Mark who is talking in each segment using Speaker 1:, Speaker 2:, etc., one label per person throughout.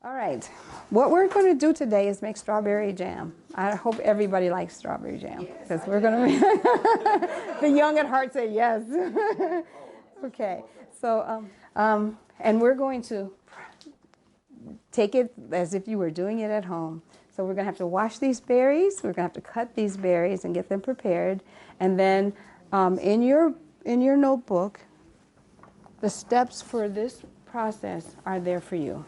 Speaker 1: All right, what we're going to do today is make strawberry jam. I hope everybody likes strawberry jam because we're going to. The young at heart say yes. Okay, so and we're going to take it as if you were doing it at home. So we're going to have to wash these berries. We're going to have to cut these berries and get them prepared, and then in your notebook, the steps for this process are there for you.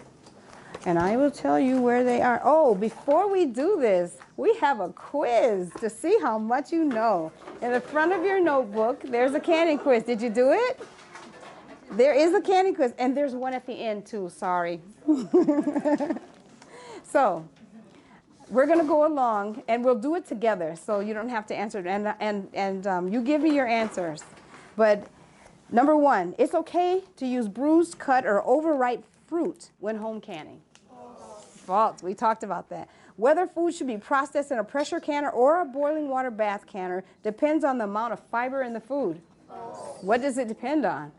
Speaker 1: And I will tell you where they are. Oh, before we do this, we have a quiz to see how much you know. In the front of your notebook, there's a candy quiz. Did you do it? There is a candy quiz, and there's one at the end too, sorry. So, we're going to go along, and we'll do it together, so you don't have to answer it. And you give me your answers. But number one, it's okay to use bruised, cut, or overripe fruit when home canning. False. We talked about that. Whether food should be processed in a pressure canner or a boiling water bath canner depends on the amount of fiber in the food. What does it depend on?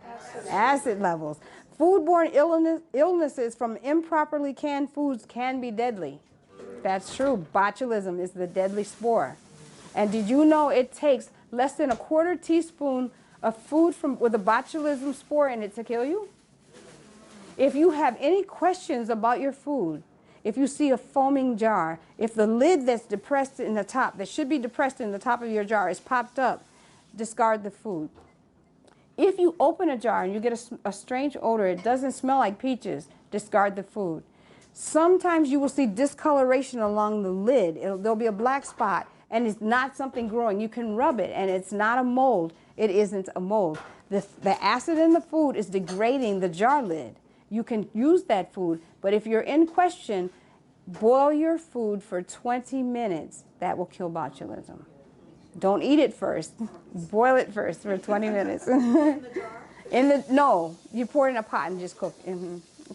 Speaker 1: Acid levels. Foodborne illnesses from improperly canned foods can be deadly. That's true. Botulism is the deadly spore. And did you know it takes less than a quarter teaspoon of food with a botulism spore in it to kill you? If you have any questions about your food, if you see a foaming jar, if the lid that's depressed in the top, that should be depressed in the top of your jar, is popped up, discard the food. If you open a jar and you get a strange odor, it doesn't smell like peaches, discard the food. Sometimes you will see discoloration along the lid. There'll be a black spot, and it's not something growing. You can rub it, and it's not a mold. It isn't a mold. The acid in the food is degrading the jar lid. You can use that food, but if you're in question, boil your food for 20 minutes. That will kill botulism. Don't eat it first. Boil it first for 20 minutes. No, you pour it in a pot and just cook.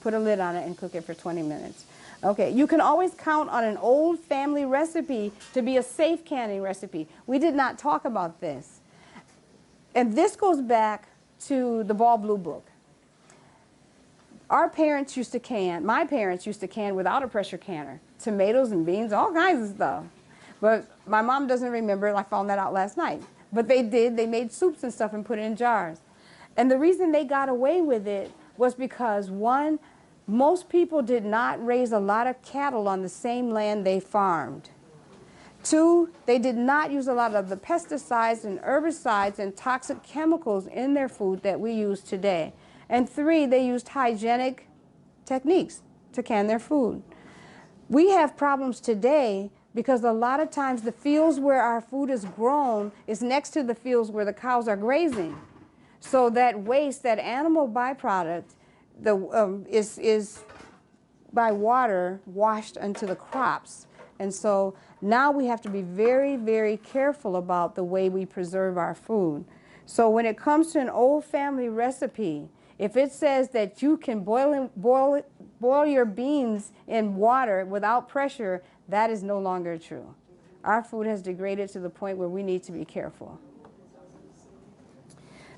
Speaker 1: Put a lid on it and cook it for 20 minutes. Okay, you can always count on an old family recipe to be a safe canning recipe. We did not talk about this. And this goes back to the Ball Blue Book. Our parents used to can, my parents used to can without a pressure canner, tomatoes and beans, all kinds of stuff. But my mom doesn't remember, I found that out last night. But they did, they made soups and stuff and put it in jars. And the reason they got away with it was because, one, most people did not raise a lot of cattle on the same land they farmed. Two, they did not use a lot of the pesticides and herbicides and toxic chemicals in their food that we use today. And three, they used hygienic techniques to can their food. We have problems today because a lot of times the fields where our food is grown is next to the fields where the cows are grazing. So that waste, that animal byproduct, is by water washed into the crops. And so now we have to be very, very careful about the way we preserve our food. So when it comes to an old family recipe, if it says that you can boil your beans in water without pressure, that is no longer true. Our food has degraded to the point where we need to be careful.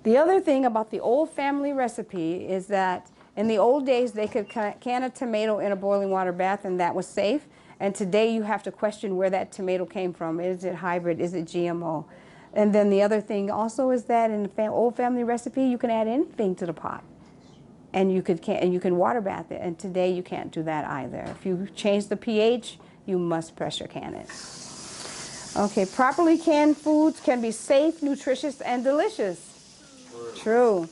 Speaker 1: The other thing about the old family recipe is that in the old days they could can a tomato in a boiling water bath and that was safe. And today you have to question where that tomato came from. Is it hybrid? Is it GMO? And then the other thing also is that in the old family recipe, you can add anything to the pot, and you can water bath it. And today you can't do that either. If you change the pH, you must pressure can it. Okay, properly canned foods can be safe, nutritious, and delicious. True.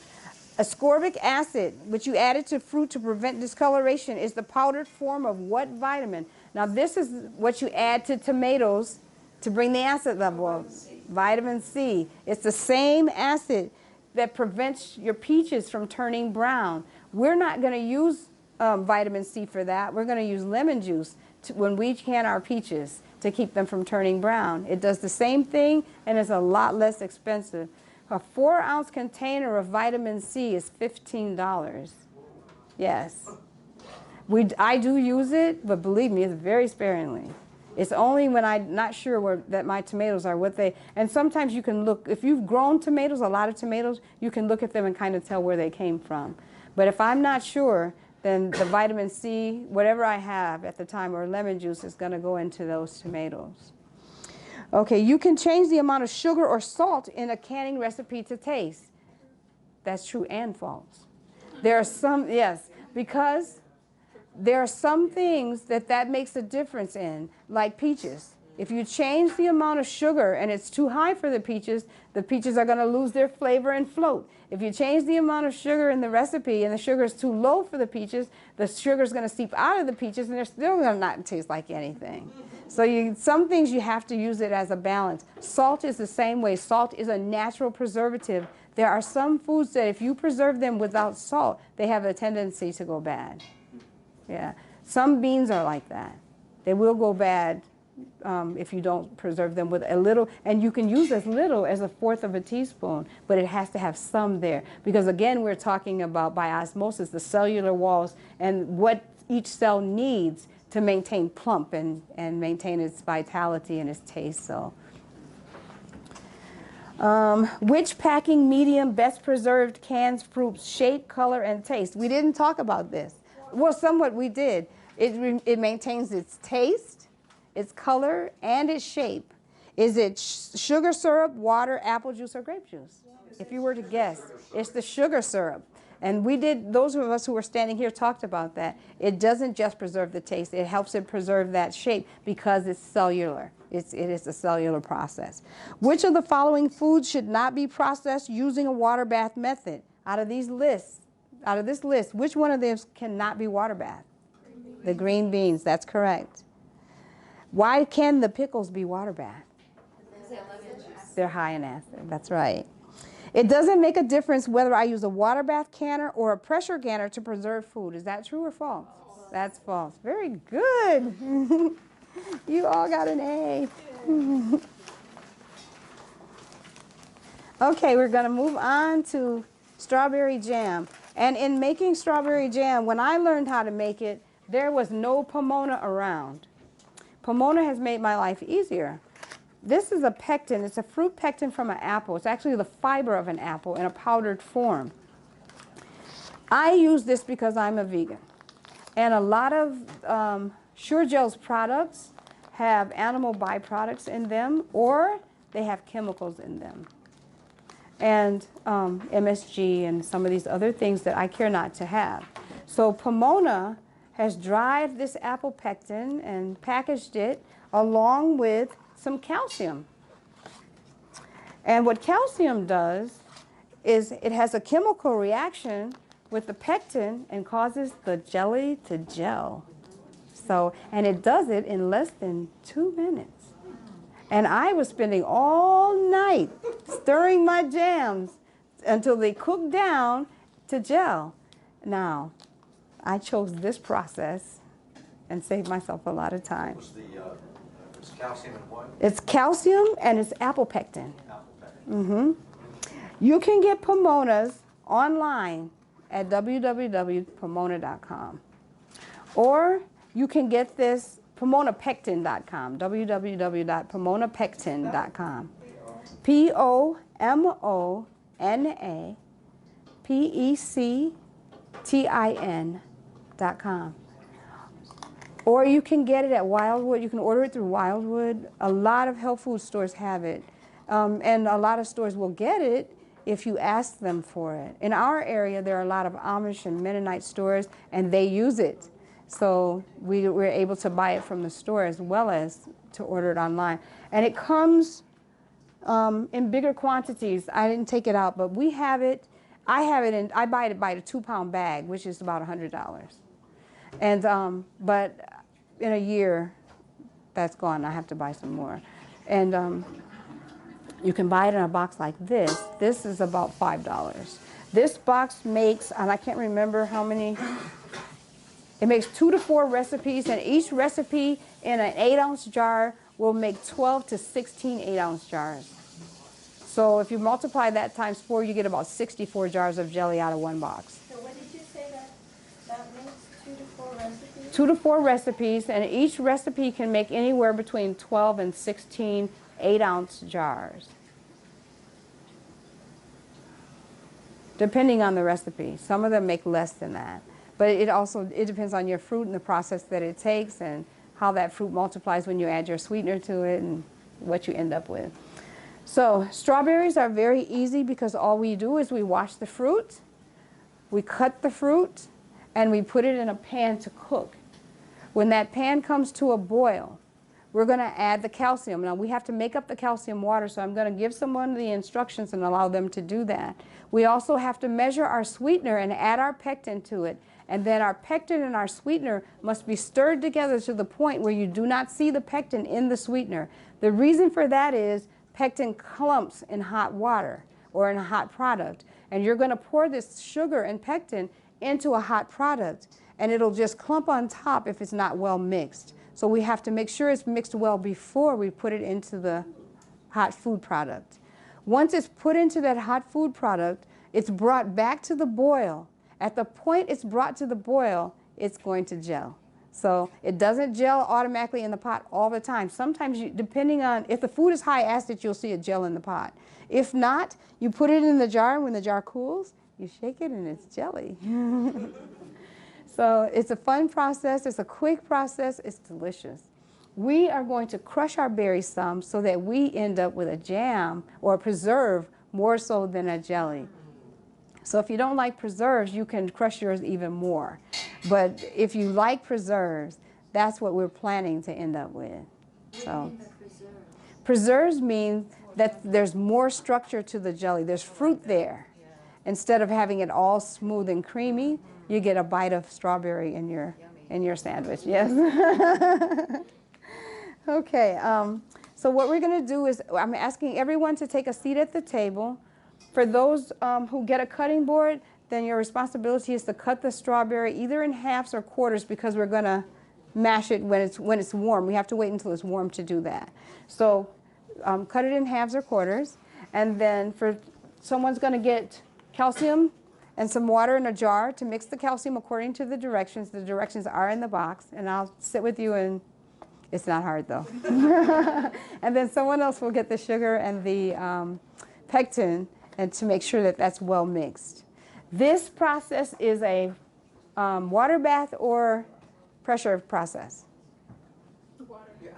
Speaker 1: Ascorbic acid, which you added to fruit to prevent discoloration, is the powdered form of what vitamin? Now this is what you add to tomatoes to bring the acid level up. Vitamin C. It's the same acid that prevents your peaches from turning brown. We're not going to use vitamin C for that. We're going to use lemon juice when we can our peaches to keep them from turning brown. It does the same thing and it's a lot less expensive. A 4-ounce container of vitamin C is $15. Yes. I do use it, but believe me, it's very sparingly. It's only when I'm not sure that my tomatoes are what they, and sometimes you can look, if you've grown tomatoes, a lot of tomatoes, you can look at them and kind of tell where they came from. But if I'm not sure, then the vitamin C, whatever I have at the time, or lemon juice is going to go into those tomatoes. Okay, you can change the amount of sugar or salt in a canning recipe to taste. That's true and false. There are some, yes, because there are some things that makes a difference in, like peaches. If you change the amount of sugar and it's too high for the peaches are going to lose their flavor and float. If you change the amount of sugar in the recipe and the sugar is too low for the peaches, the sugar is going to seep out of the peaches and they're still going to not taste like anything. So some things you have to use it as a balance. Salt is the same way. Salt is a natural preservative. There are some foods that if you preserve them without salt, they have a tendency to go bad. Yeah. Some beans are like that. They will go bad if you don't preserve them with a little, and you can use as little as 1/4 of a teaspoon, but it has to have some there. Because again, we're talking about by osmosis, the cellular walls, and what each cell needs to maintain plump and maintain its vitality and its taste. So, which packing medium best preserved canned fruits shape, color, and taste? We didn't talk about this. Well, somewhat we did. It maintains its taste, its color, and its shape. Is it sugar syrup, water, apple juice, or grape juice? If you were to guess, it's the sugar syrup. And we did, those of us who were standing here talked about that. It doesn't just preserve the taste, it helps it preserve that shape because it's cellular. It is a cellular process. Which of the following foods should not be processed using a water bath method? Out of this list, which one of them cannot be water bath? The green beans, that's correct. Why can the pickles be water bath? They're high in acid, that's right. It doesn't make a difference whether I use a water bath canner or a pressure canner to preserve food. Is that true or false? That's false. Very good. You all got an A. Okay, we're going to move on to strawberry jam. And in making strawberry jam, when I learned how to make it, there was no Pomona around. Pomona has made my life easier. This is a pectin. It's a fruit pectin from an apple. It's actually the fiber of an apple in a powdered form. I use this because I'm a vegan. And a lot of Sure-Gel's products have animal byproducts in them, or they have chemicals in them. And MSG and some of these other things that I care not to have. So Pomona has dried this apple pectin and packaged it along with some calcium. And what calcium does is it has a chemical reaction with the pectin and causes the jelly to gel. So, and it does it in less than 2 minutes. And I was spending all night stirring my jams until they cooked down to gel. Now, I chose this process and saved myself a lot of time.
Speaker 2: It's calcium and what?
Speaker 1: It's calcium and it's apple pectin.
Speaker 2: Apple pectin.
Speaker 1: You can get Pomonas online at www.pomona.com. Or you can get this PomonaPectin.com, www.PomonaPectin.com. PomonaPectin.com. Or you can get it at Wildwood. You can order it through Wildwood. A lot of health food stores have it. And a lot of stores will get it if you ask them for it. In our area, there are a lot of Amish and Mennonite stores, and they use it. So we were able to buy it from the store as well as to order it online. And it comes in bigger quantities. I didn't take it out, but we have it. I have it in, I buy it by the 2-pound bag, which is about $100. And, but in a year, that's gone. I have to buy some more. And you can buy it in a box like this. This is about $5. This box makes, and I can't remember how many, it makes 2 to 4 recipes, and each recipe in an 8-ounce jar will make 12 to 16 8-ounce jars. So if you multiply that times 4, you get about 64 jars of jelly out of one box.
Speaker 3: So what did you say that makes 2 to 4 recipes?
Speaker 1: 2 to 4 recipes, and each recipe can make anywhere between 12 and 16 8-ounce jars. Depending on the recipe. Some of them make less than that. But it depends on your fruit and the process that it takes and how that fruit multiplies when you add your sweetener to it and what you end up with. So strawberries are very easy because all we do is we wash the fruit, we cut the fruit, and we put it in a pan to cook. When that pan comes to a boil, we're going to add the calcium. Now we have to make up the calcium water, so I'm going to give someone the instructions and allow them to do that. We also have to measure our sweetener and add our pectin to it. And then our pectin and our sweetener must be stirred together to the point where you do not see the pectin in the sweetener. The reason for that is pectin clumps in hot water or in a hot product. And you're going to pour this sugar and pectin into a hot product, and it'll just clump on top if it's not well mixed. So we have to make sure it's mixed well before we put it into the hot food product. Once it's put into that hot food product, it's brought back to the boil. At the point it's brought to the boil, it's going to gel. So it doesn't gel automatically in the pot all the time. Sometimes, depending on, if the food is high acid, you'll see it gel in the pot. If not, you put it in the jar, and when the jar cools, you shake it and it's jelly. So it's a fun process, it's a quick process, it's delicious. We are going to crush our berries some so that we end up with a jam or a preserve more so than a jelly. So if you don't like preserves, you can crush yours even more. But if you like preserves, that's what we're planning to end up with. So preserves mean that there's more structure to the jelly. There's fruit there. Instead of having it all smooth and creamy, you get a bite of strawberry in your sandwich. Yes. Okay. So what we're going to do is I'm asking everyone to take a seat at the table. For those who get a cutting board, then your responsibility is to cut the strawberry either in halves or quarters because we're going to mash it when it's warm. We have to wait until it's warm to do that. So cut it in halves or quarters, and then someone's going to get calcium and some water in a jar to mix the calcium according to the directions. The directions are in the box, and I'll sit with you, and it's not hard though. And then someone else will get the sugar and the pectin, and to make sure that that's well mixed. This process is a water bath or pressure process.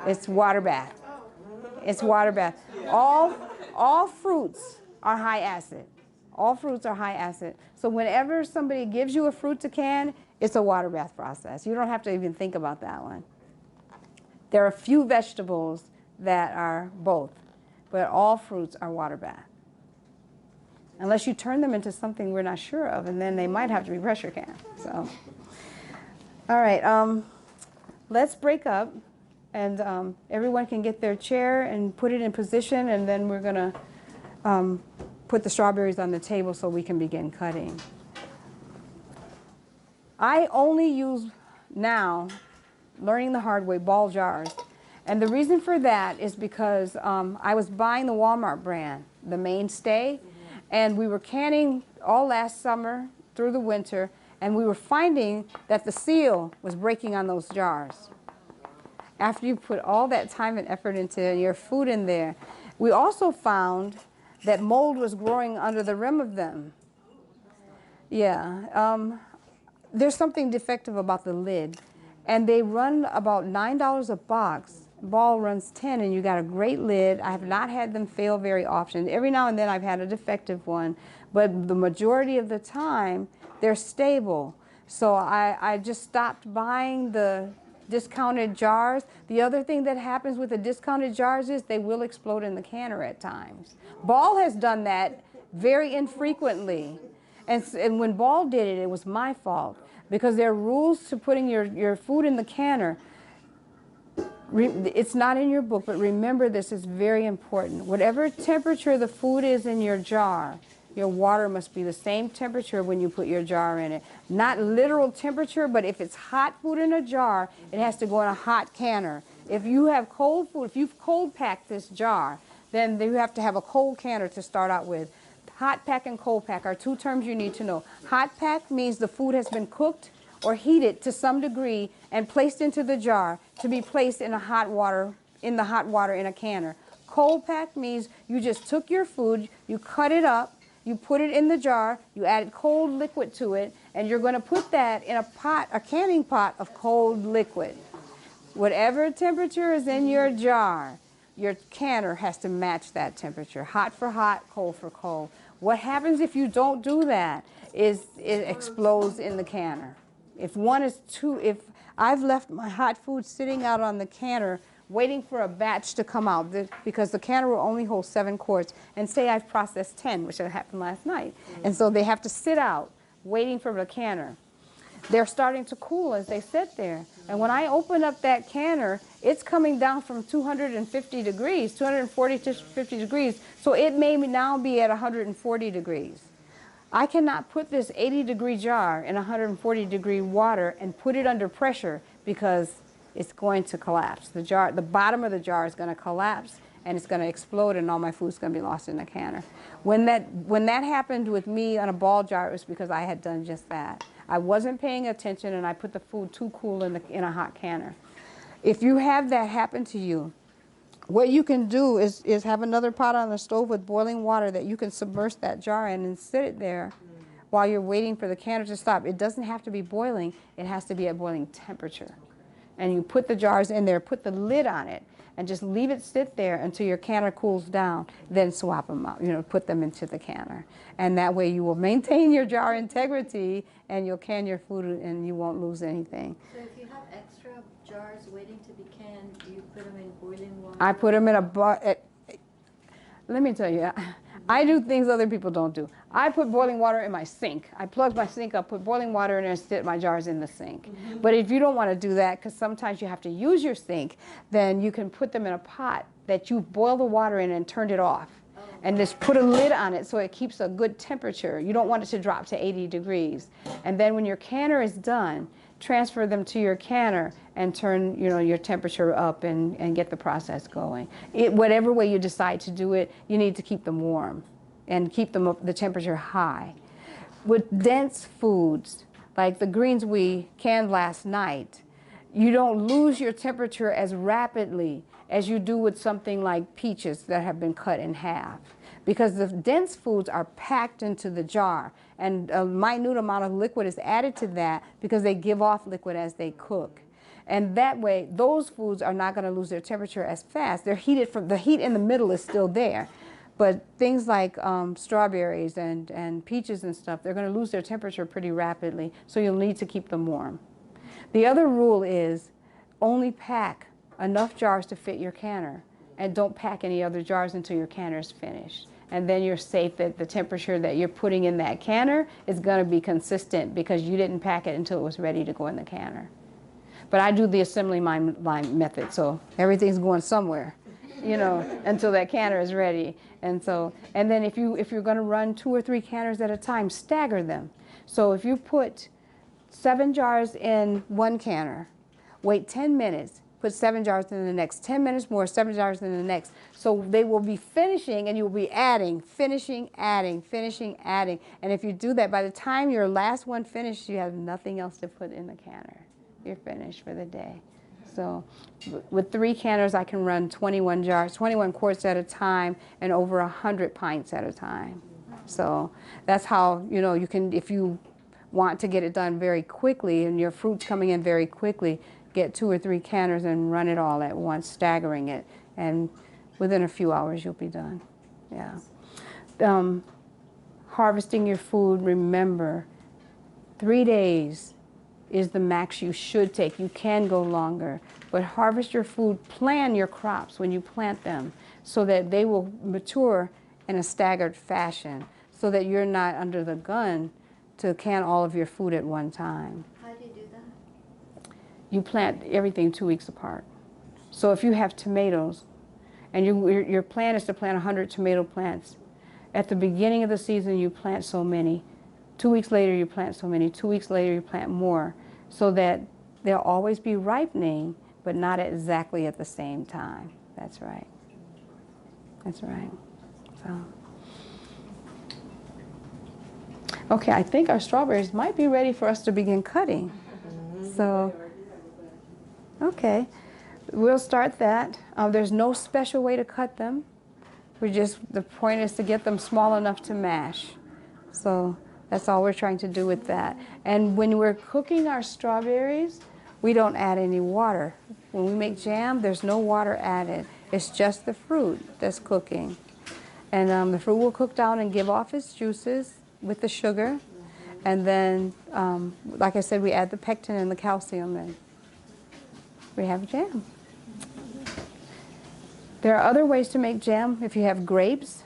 Speaker 1: It's water bath. It's water bath. All fruits are high acid. All fruits are high acid. So whenever somebody gives you a fruit to can, it's a water bath process. You don't have to even think about that one. There are a few vegetables that are both, but all fruits are water bath. Unless you turn them into something we're not sure of, and then they might have to be pressure can. So, all right, let's break up, and everyone can get their chair and put it in position, and then we're gonna put the strawberries on the table so we can begin cutting. I only use now, learning the hard way, ball jars. And the reason for that is because I was buying the Walmart brand, the Mainstay, and we were canning all last summer through the winter, and we were finding that the seal was breaking on those jars. After you put all that time and effort into your food in there, we also found that mold was growing under the rim of them. Yeah, there's something defective about the lid, and they run about $9 a box. Ball runs 10, and you got a great lid. I have not had them fail very often. Every now and then I've had a defective one, but the majority of the time they're stable. So I just stopped buying the discounted jars. The other thing that happens with the discounted jars is they will explode in the canner at times. Ball has done that very infrequently. And when Ball did it, it was my fault, because there are rules to putting your food in the canner. It's not in your book, but remember, this is very important. Whatever temperature the food is in your jar, your water must be the same temperature when you put your jar in it. Not literal temperature, but if it's hot food in a jar, it has to go in a hot canner. If you have cold food, if you've cold packed this jar, then you have to have a cold canner to start out with. Hot pack and cold pack are two terms you need to know. Hot pack means the food has been cooked or heated to some degree and placed into the jar to be placed in the hot water in a canner. Cold pack means you just took your food, you cut it up, you put it in the jar, you added cold liquid to it, And you're going to put that in a pot, a canning pot of cold liquid. Whatever temperature is in your jar, your canner has to match that temperature. Hot for hot, cold for cold. What happens if you don't do that is it explodes in the canner. If I've left my hot food sitting out on the canner waiting for a batch to come out, because the canner will only hold 7 quarts, and say I've processed 10, which had happened last night. And so they have to sit out waiting for the canner. They're starting to cool as they sit there. And when I open up that canner, it's coming down from 250 degrees, 240 to 50 degrees. So it may now be at 140 degrees. I cannot put this 80-degree jar in 140-degree water and put it under pressure, because it's going to collapse. The bottom of the jar is going to collapse, and it's going to explode, and all my food's going to be lost in the canner. When that happened with me on a ball jar, it was because I had done just that. I wasn't paying attention, and I put the food too cool in a hot canner. If you have that happen to you, what you can do is have another pot on the stove with boiling water that you can submerge that jar in and sit it there while you're waiting for the canner to stop. It doesn't have to be boiling. It has to be at boiling temperature. And you put the jars in there, put the lid on it, and just leave it sit there until your canner cools down. Then swap them out, put them into the canner. And that way you will maintain your jar integrity, and you'll can your food, and you won't lose anything.
Speaker 3: So if you have extra jars waiting to be canned, do you put them in boiling water?
Speaker 1: I put them in let me tell you, I do things other people don't do. I put boiling water in my sink. I plug my sink up, put boiling water in there, and stick my jars in the sink. But if you don't want to do that, because sometimes you have to use your sink, then you can put them in a pot that you boil the water in and turned it off. And just put a lid on it so it keeps a good temperature. You don't want it to drop to 80 degrees. And then when your canner is done, transfer them to your canner and turn your temperature up and get the process going. Whatever way you decide to do it, you need to keep them warm and keep them up, the temperature high. With dense foods, like the greens we canned last night, you don't lose your temperature as rapidly as you do with something like peaches that have been cut in half, because the dense foods are packed into the jar, and a minute amount of liquid is added to that because they give off liquid as they cook. And that way, those foods are not going to lose their temperature as fast. They're heated from the heat in the middle is still there. But things like strawberries and peaches and stuff, they're going to lose their temperature pretty rapidly, so you'll need to keep them warm. The other rule is only pack enough jars to fit your canner, and don't pack any other jars until your canner is finished. And then you're safe that the temperature that you're putting in that canner is going to be consistent, because you didn't pack it until it was ready to go in the canner. But I do the assembly line method, so everything's going somewhere, until that canner is ready. And then if you're going to run 2 or 3 canners at a time, stagger them. So if you put 7 jars in one canner, wait 10 minutes, put 7 jars in the next, 10 minutes more, 7 jars in the next. So they will be finishing, and you'll be adding, finishing, adding, finishing, adding. And if you do that, by the time your last one finished, you have nothing else to put in the canner. You're finished for the day. So with 3 canners, I can run 21 jars, 21 quarts at a time, and over 100 pints at a time. So that's how, you can, if you want to get it done very quickly and your fruit's coming in very quickly, get 2 or 3 canners and run it all at once, staggering it, and within a few hours you'll be done. Yeah. Harvesting your food, remember, 3 days is the max you should take. You can go longer, but harvest your food, plan your crops when you plant them so that they will mature in a staggered fashion, so that you're not under the gun to can all of your food at one time.
Speaker 3: How do you do that?
Speaker 1: You plant everything 2 weeks apart. So if you have tomatoes, and your plan is to plant 100 tomato plants, at the beginning of the season you plant so many. 2 weeks later you plant so many. 2 weeks later you plant more, so that they'll always be ripening, but not exactly at the same time. That's right. That's right. So. Okay, I think our strawberries might be ready for us to begin cutting. So, okay, we'll start that. There's no special way to cut them. The point is to get them small enough to mash. So That's all we're trying to do with that. And when we're cooking our strawberries, we don't add any water. When we make jam, there's no water added. It's just the fruit that's cooking. And the fruit will cook down and give off its juices with the sugar. And then, like I said, we add the pectin and the calcium, and we have jam. There are other ways to make jam. If you have grapes,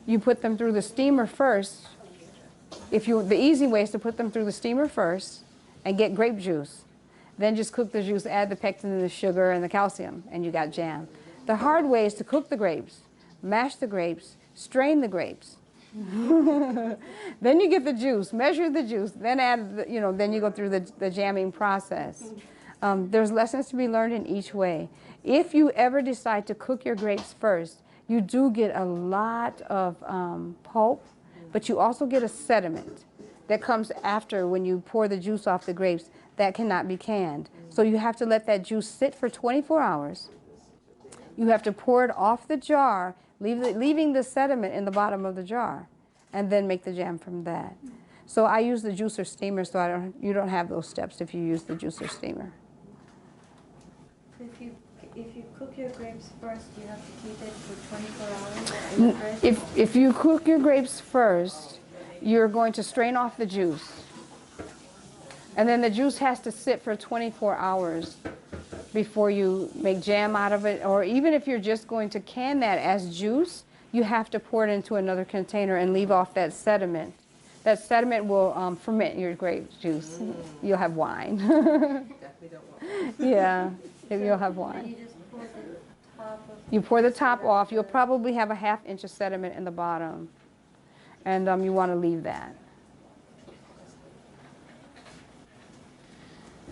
Speaker 1: you put them through the steamer first. The easy way is to put them through the steamer first and get grape juice. Then just cook the juice, add the pectin and the sugar and the calcium, and you got jam. The hard way is to cook the grapes, mash the grapes, strain the grapes. Then you get the juice, measure the juice, then add, then you go through the jamming process. There's lessons to be learned in each way. If you ever decide to cook your grapes first, you do get a lot of pulp, but you also get a sediment that comes after when you pour the juice off the grapes that cannot be canned. So you have to let that juice sit for 24 hours. You have to pour it off the jar, leaving the sediment in the bottom of the jar, and then make the jam from that. So I use the juicer steamer, so you don't have those steps if you use the juicer steamer.
Speaker 3: If you cook your grapes first, you have to keep it for 24 hours in the fridge?
Speaker 1: If you cook your grapes first, you're going to strain off the juice. And then the juice has to sit for 24 hours before you make jam out of it. Or even if you're just going to can that as juice, you have to pour it into another container and leave off that sediment. That sediment will ferment your grape juice. You'll have wine.
Speaker 4: Definitely don't want.
Speaker 1: Yeah, you'll have
Speaker 3: Then
Speaker 1: wine.
Speaker 3: you just pour the top of
Speaker 1: You pour the top off. You'll probably have a ½ inch of sediment in the bottom. And you want to leave that.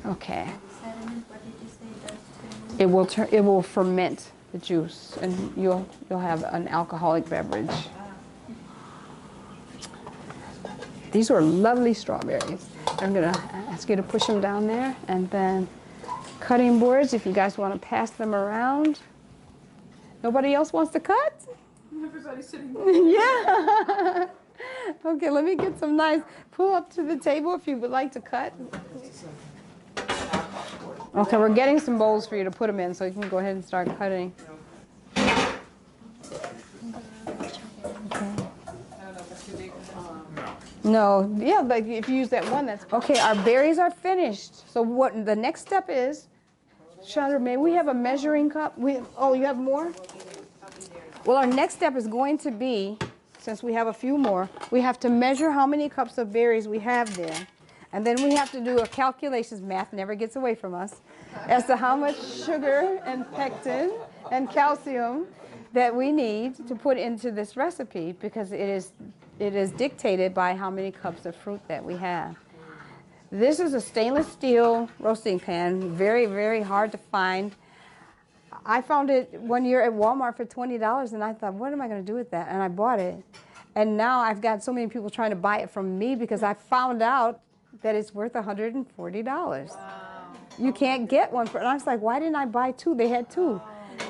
Speaker 1: Okay.
Speaker 3: sediment. What did you say does to it?
Speaker 1: It will ferment the juice, and you'll have an alcoholic beverage. These are lovely strawberries. I'm going to ask you to push them down there, and then cutting boards, if you guys want to pass them around. Nobody else wants to cut?
Speaker 4: Everybody's sitting.
Speaker 1: Yeah. Okay, let me get some nice, pull up to the table if you would like to cut. Okay, we're getting some bowls for you to put them in, so you can go ahead and start cutting.
Speaker 4: I don't know if it's too big.
Speaker 1: No, yeah, but if you use that one, that's okay. Our berries are finished. So what the next step is, Chandra, may we have a measuring cup? Oh, you have more? Well, our next step is going to be, since we have a few more, we have to measure how many cups of berries we have there. And then we have to do a calculations, math never gets away from us, as to how much sugar and pectin and calcium that we need to put into this recipe, because it is dictated by how many cups of fruit that we have. This is a stainless steel roasting pan, very, very hard to find. I found it one year at Walmart for $20, and I thought, what am I going to do with that? And I bought it. And now I've got so many people trying to buy it from me because I found out that it's worth $140. Wow. You can't get one for, and I was like, why didn't I buy two? They had two.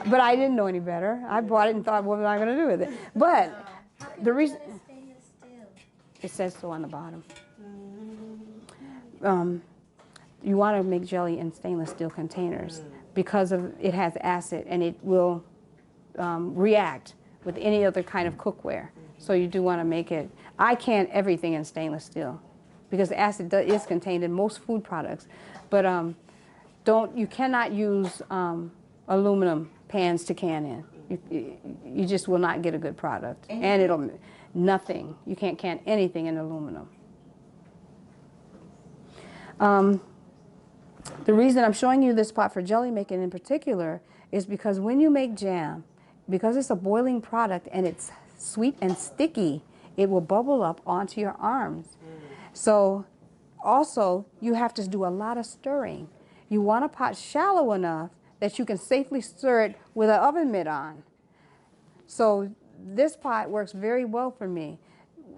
Speaker 1: But I didn't know any better. I bought it and thought, what am I going to do with it? But the reason,
Speaker 3: Stainless steel.
Speaker 1: it says so on the bottom. You want to make jelly in stainless steel containers because it has acid, and it will react with any other kind of cookware. So you do want to make it. I can everything in stainless steel because acid is contained in most food products. But you cannot use aluminum pans to can in. You just will not get a good product. And nothing. You can't can anything in aluminum. The reason I'm showing you this pot for jelly making in particular is because when you make jam, because it's a boiling product and it's sweet and sticky, it will bubble up onto your arms. So also you have to do a lot of stirring. You want a pot shallow enough that you can safely stir it with an oven mitt on. So this pot works very well for me.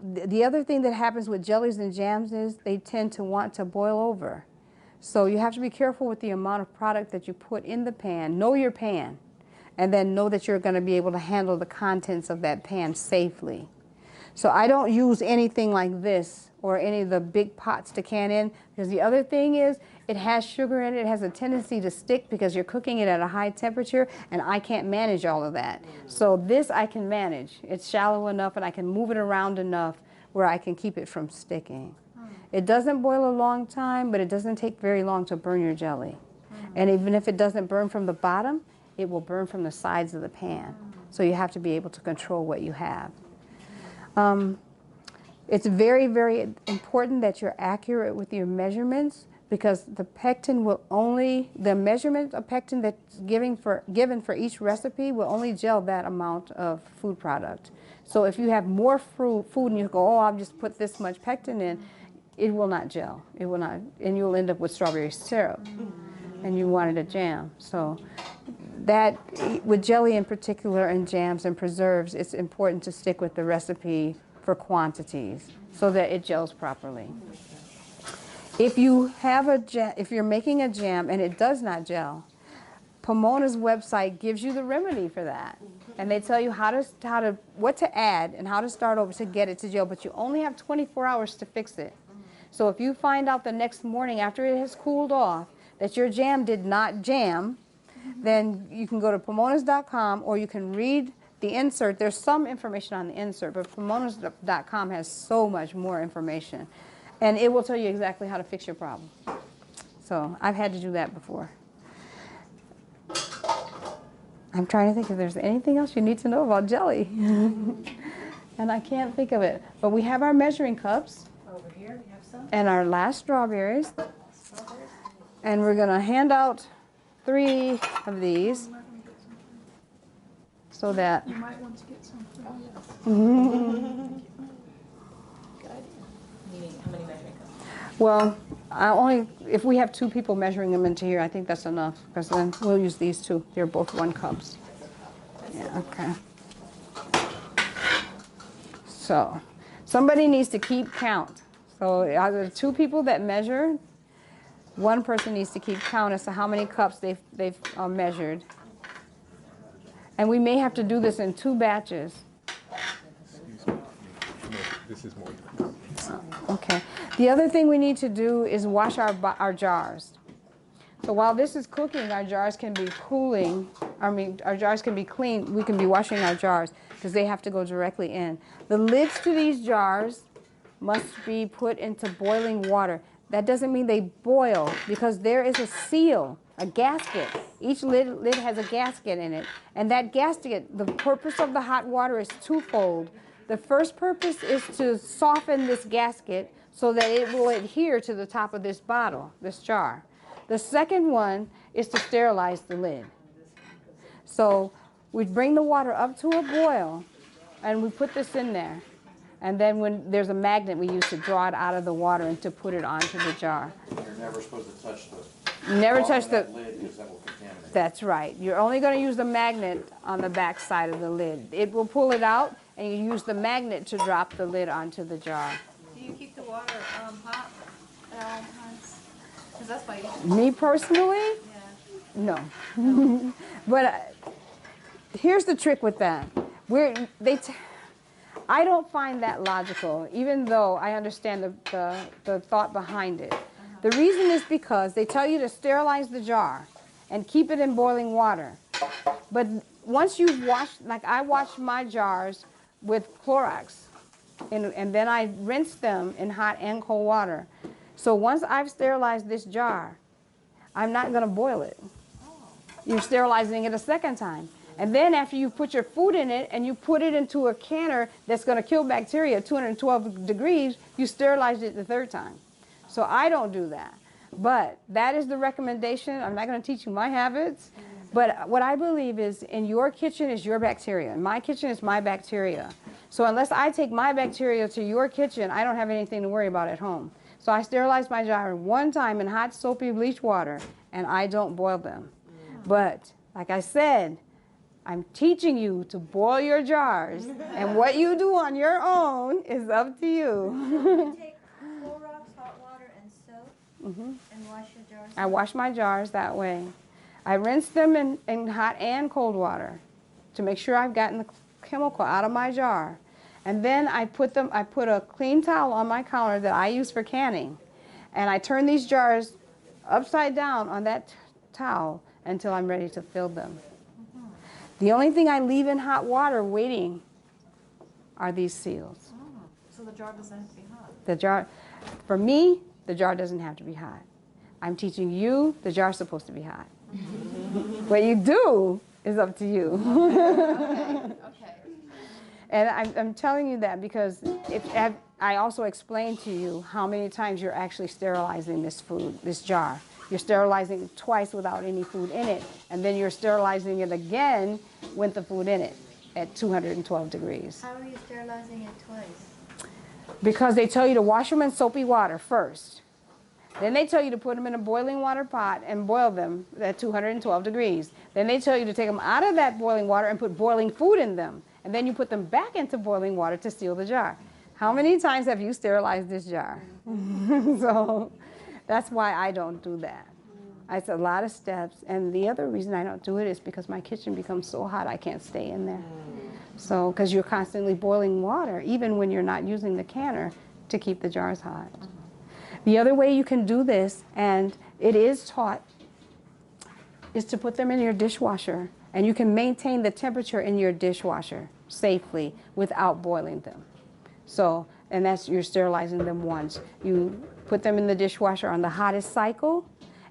Speaker 1: The other thing that happens with jellies and jams is they tend to want to boil over. So you have to be careful with the amount of product that you put in the pan. Know your pan, and then know that you're going to be able to handle the contents of that pan safely. So I don't use anything like this or any of the big pots to can in, because the other thing is it has sugar in it. It has a tendency to stick because you're cooking it at a high temperature, and I can't manage all of that. So this I can manage. It's shallow enough and I can move it around enough where I can keep it from sticking. It doesn't boil a long time, but it doesn't take very long to burn your jelly. And even if it doesn't burn from the bottom, it will burn from the sides of the pan. So you have to be able to control what you have. It's very, very important that you're accurate with your measurements, because the pectin will only, the measurement of pectin that's given for each recipe will only gel that amount of food product. So if you have more food and you go, oh, I'll just put this much pectin in, it will not gel. It will not, and you'll end up with strawberry syrup, and you wanted a jam. So that, with jelly in particular and jams and preserves, it's important to stick with the recipe for quantities so that it gels properly. If you have if you're making a jam and it does not gel, Pomona's website gives you the remedy for that, and they tell you what to add and how to start over to get it to gel. But you only have 24 hours to fix it. So if you find out the next morning after it has cooled off that your jam did not jam, then you can go to Pomonas.com, or you can read the insert. There's some information on the insert, but Pomonas.com has so much more information. And it will tell you exactly how to fix your problem. So I've had to do that before. I'm trying to think if there's anything else you need to know about jelly. And I can't think of it. But we have our measuring cups.
Speaker 3: Over here, we have some.
Speaker 1: And our last strawberries. And we're going to hand out 3 of these so that...
Speaker 4: You might want to get some.
Speaker 3: Meaning, how many measuring cups?
Speaker 1: Well, if we have 2 people measuring them into here, I think that's enough, because then we'll use these 2. They're both 1 cups. Yeah, okay. So, somebody needs to keep count. So, either 2 people that measure, 1 person needs to keep count as to how many cups they've measured. And we may have to do this in 2 batches.
Speaker 5: This is more.
Speaker 1: Okay. The other thing we need to do is wash our jars. So while this is cooking, our jars can be cooling. Our jars can be clean. We can be washing our jars because they have to go directly in. The lids to these jars must be put into boiling water. That doesn't mean they boil, because there is a seal, a gasket. Each lid has a gasket in it. And that gasket, the purpose of the hot water is twofold. The first purpose is to soften this gasket so that it will adhere to the top of this bottle, this jar. The second one is to sterilize the lid. So we bring the water up to a boil, and we put this in there. And then when there's a magnet we use to draw it out of the water and to put it onto the jar.
Speaker 2: You're never supposed to touch the
Speaker 1: Never
Speaker 2: bottom
Speaker 1: touch
Speaker 2: of
Speaker 1: the...
Speaker 2: that lid, because that will contaminate.
Speaker 1: That's right. You're only going to use the magnet on the back side of the lid. It will pull it out, and you use the magnet to drop the lid onto the jar.
Speaker 3: Do you keep the water hot at all times? Because that's why you...
Speaker 1: Me personally,
Speaker 3: Yeah.
Speaker 1: no. But here's the trick with that. I don't find that logical, even though I understand the thought behind it. The reason is because they tell you to sterilize the jar and keep it in boiling water. But once you've washed, like I wash my jars with Clorox, and then I rinse them in hot and cold water. So once I've sterilized this jar, I'm not going to boil it. You're sterilizing it a second time. And then after you put your food in it and you put it into a canner that's going to kill bacteria at 212 degrees, you sterilize it the 3rd time. So I don't do that. But that is the recommendation. I'm not going to teach you my habits. But what I believe is, in your kitchen is your bacteria. In my kitchen is my bacteria. So unless I take my bacteria to your kitchen, I don't have anything to worry about at home. So I sterilize my jar 1 time in hot, soapy bleach water, and I don't boil them. But like I said, I'm teaching you to boil your jars, and what you do on your own is up to you.
Speaker 3: Take Clorox, hot water, and soap, and wash your jars.
Speaker 1: I wash my jars that way. I rinse them in hot and cold water to make sure I've gotten the chemical out of my jar. And then I put a clean towel on my counter that I use for canning. And I turn these jars upside down on that towel until I'm ready to fill them. The only thing I leave in hot water waiting are these seals.
Speaker 4: So the jar doesn't have to be hot.
Speaker 1: The jar, for me, the jar doesn't have to be hot. I'm teaching you, the jar's supposed to be hot. What you do is up to you.
Speaker 4: Okay.
Speaker 1: And I'm telling you that because I also explained to you how many times you're actually sterilizing this food, this jar. You're sterilizing it twice without any food in it, and then you're sterilizing it again with the food in it at 212 degrees.
Speaker 3: How are you sterilizing it twice?
Speaker 1: Because they tell you to wash them in soapy water first. Then they tell you to put them in a boiling water pot and boil them at 212 degrees. Then they tell you to take them out of that boiling water and put boiling food in them. And then you put them back into boiling water to seal the jar. How many times have you sterilized this jar? So that's why I don't do that. It's a lot of steps. And the other reason I don't do it is because my kitchen becomes so hot I can't stay in there. So, because you're constantly boiling water, even when you're not using the canner to keep the jars hot. The other way you can do this, and it is taught, is to put them in your dishwasher. And you can maintain the temperature in your dishwasher safely without boiling them. So, and that's, you're sterilizing them once. You put them in the dishwasher on the hottest cycle,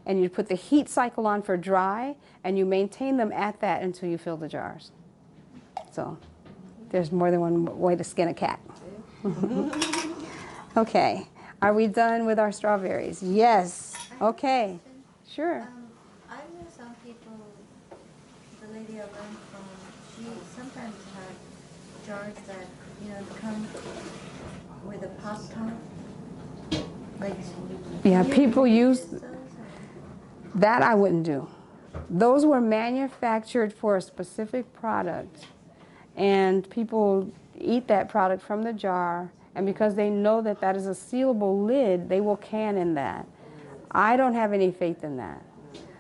Speaker 1: and you put the heat cycle on for dry, and you maintain them at that until you fill the jars. So, there's more than one way to skin a cat. Okay. Are we done with our strawberries? Yes. Okay. Sure.
Speaker 3: I know some people, the lady I learned from, she sometimes had jars that, you know, come with a pop top. Like,
Speaker 1: Yeah,
Speaker 3: you
Speaker 1: people use
Speaker 3: those, or-
Speaker 1: that. I wouldn't do. Those were manufactured for a specific product, and people eat that product from the jar. And because they know that that is a sealable lid, they will can in that. I don't have any faith in that.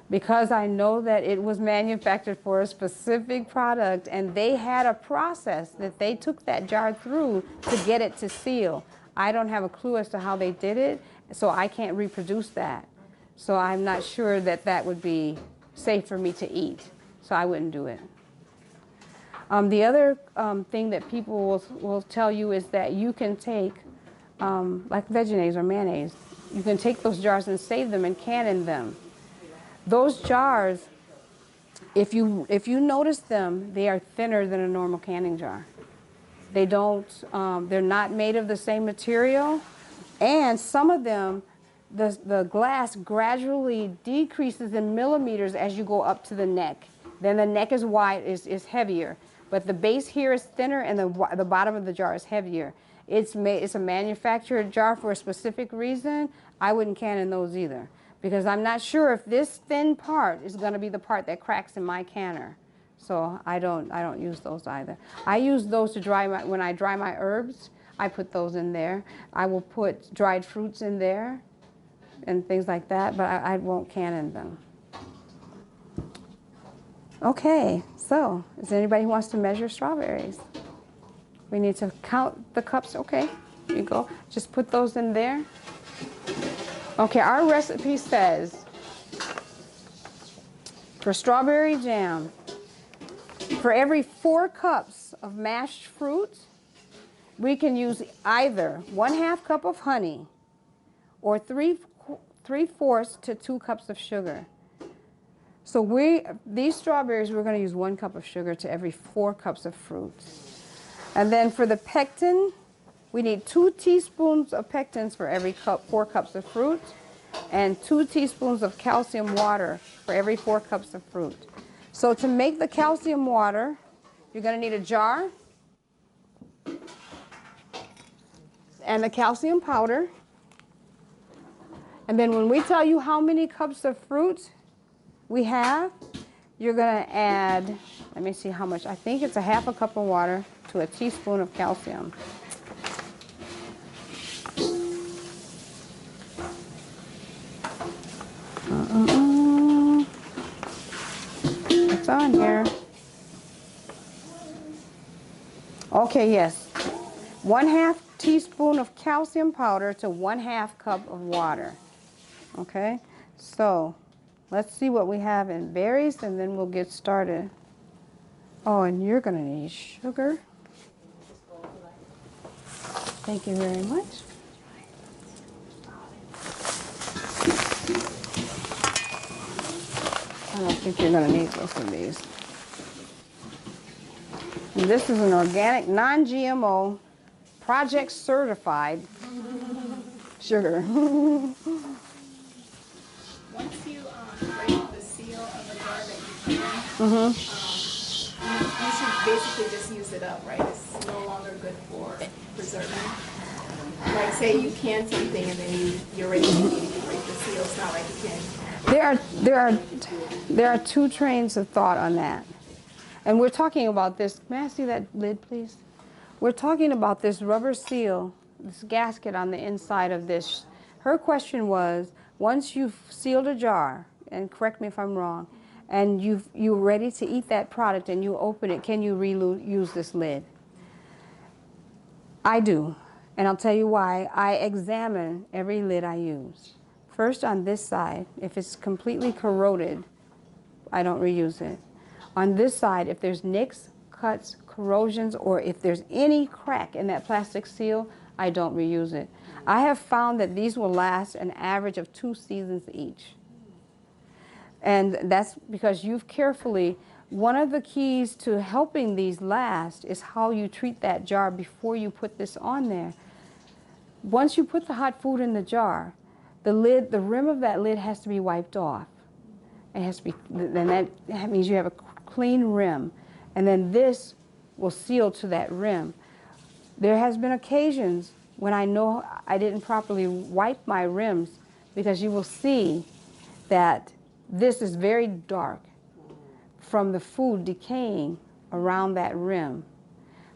Speaker 1: Because I know that it was manufactured for a specific product, and they had a process that they took that jar through to get it to seal. I don't have a clue as to how they did it, so I can't reproduce that. So I'm not sure that that would be safe for me to eat. So I wouldn't do it. The other thing that people will tell you is that you can take, like Vegenaise or mayonnaise, you can take those jars and save them and can in them. Those jars, if you notice them, they are thinner than a normal canning jar. They don't, they're not made of the same material, and some of them, the glass gradually decreases in millimeters as you go up to the neck. Then the neck is wide, is heavier. But the base here is thinner, and the bottom of the jar is heavier. It's a manufactured jar for a specific reason. I wouldn't can in those either, because I'm not sure if this thin part is going to be the part that cracks in my canner. So I don't use those either. I use those to dry when I dry my herbs. I put those in there. I will put dried fruits in there and things like that, but I won't can in them. Okay, so is there anybody who wants to measure strawberries? We need to count the cups. Okay, here you go. Just put those in there. Okay, our recipe says for strawberry jam, for every 4 cups of mashed fruit, we can use either 1/2 cup of honey or 3/4 to 2 cups of sugar. So these strawberries, we're going to use 1 cup of sugar to every 4 cups of fruit. And then for the pectin, we need 2 teaspoons of pectins for every 4 cups of fruit, and 2 teaspoons of calcium water for every 4 cups of fruit. So to make the calcium water, you're going to need a jar and the calcium powder. And then when we tell you how many cups of fruit we have, you're going to add, let me see how much, I think it's 1/2 cup of water to a teaspoon of calcium. It's on here. Okay, yes. 1/2 teaspoon of calcium powder to 1/2 cup of water. Okay, so let's see what we have in berries and then we'll get started. Oh, and you're gonna need sugar. Thank you very much. I don't think you're gonna need both of these. And this is an organic, non-GMO, project certified sugar.
Speaker 5: Once you break the seal of a jar that you can, you should basically just use it up, right? It's no longer good for preserving. Like say you can something and then you're ready to eat it, you break the seal. It's not like you can.
Speaker 1: There are two trains of thought on that. And we're talking about this. May I see that lid, please? We're talking about this rubber seal, this gasket on the inside of this. Her question was, once you've sealed a jar, and correct me if I'm wrong, and you're ready to eat that product and you open it, can you reuse this lid? I do. And I'll tell you why. I examine every lid I use. First on this side, if it's completely corroded, I don't reuse it. On this side, if there's nicks, cuts, corrosions, or if there's any crack in that plastic seal, I don't reuse it. I have found that these will last an average of 2 seasons each. And that's because you've carefully, one of the keys to helping these last is how you treat that jar before you put this on there. Once you put the hot food in the jar, the lid, the rim of that lid has to be wiped off. It has to be, then that means you have a clean rim. And then this will seal to that rim. There has been occasions when I know I didn't properly wipe my rims because you will see that this is very dark from the food decaying around that rim.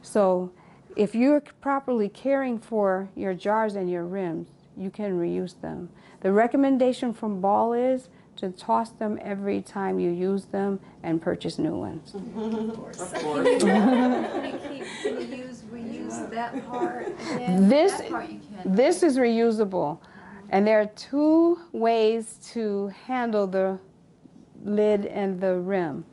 Speaker 1: So if you're properly caring for your jars and your rims, you can reuse them. The recommendation from Ball is to toss them every time you use them and purchase new ones.
Speaker 3: Of course. Can you reuse that part again?
Speaker 1: This,
Speaker 4: That part you can.
Speaker 1: this is reusable. And there are 2 ways to handle the lid and the rim.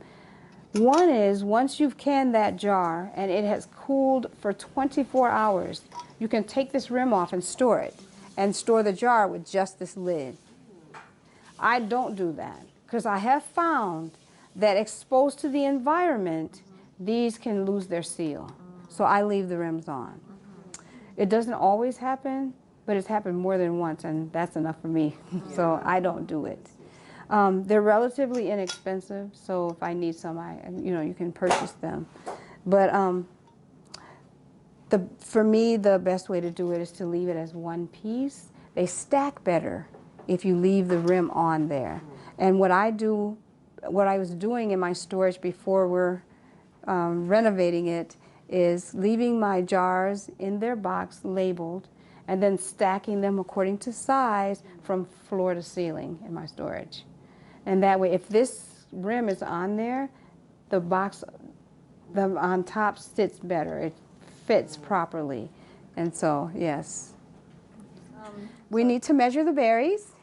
Speaker 1: One is once you've canned that jar and it has cooled for 24 hours, you can take this rim off and store it and store the jar with just this lid. I don't do that because I have found that exposed to the environment, these can lose their seal. So I leave the rims on. It doesn't always happen, but it's happened more than once, and that's enough for me. So I don't do it. They're relatively inexpensive, so if I need some, you can purchase them. But for me, the best way to do it is to leave it as one piece. They stack better if you leave the rim on there. And what I was doing in my storage before we're renovating it is leaving my jars in their box labeled and then stacking them according to size from floor to ceiling in my storage. And that way, if this rim is on there, the box on top sits better. It fits properly. And so, yes. We need to measure the berries.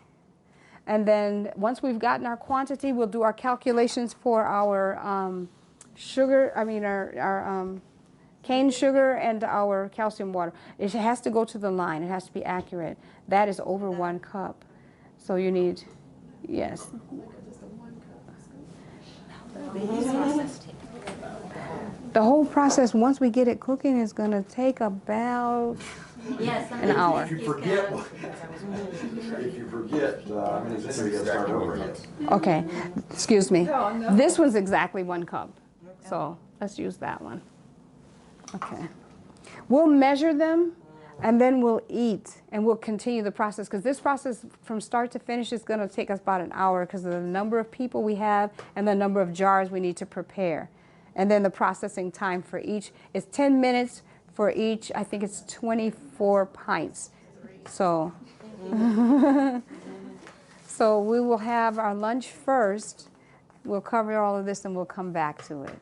Speaker 1: And then once we've gotten our quantity, we'll do our calculations for our sugar, our cane sugar and our calcium water. It has to go to the line. It has to be accurate. That is over 1 cup. So you need, yes. The whole process, once we get it cooking, is going to take about
Speaker 3: Yes,
Speaker 1: an hour.
Speaker 2: If you forget, I'm gonna just say you gotta start over.
Speaker 1: Okay, excuse me. This one's exactly 1 cup. So let's use that one. Okay. We'll measure them and then we'll eat and we'll continue the process because this process from start to finish is going to take us about an hour because of the number of people we have and the number of jars we need to prepare. And then the processing time for each is 10 minutes for each. I think it's 24 pints. So, so we will have our lunch first. We'll cover all of this and we'll come back to it.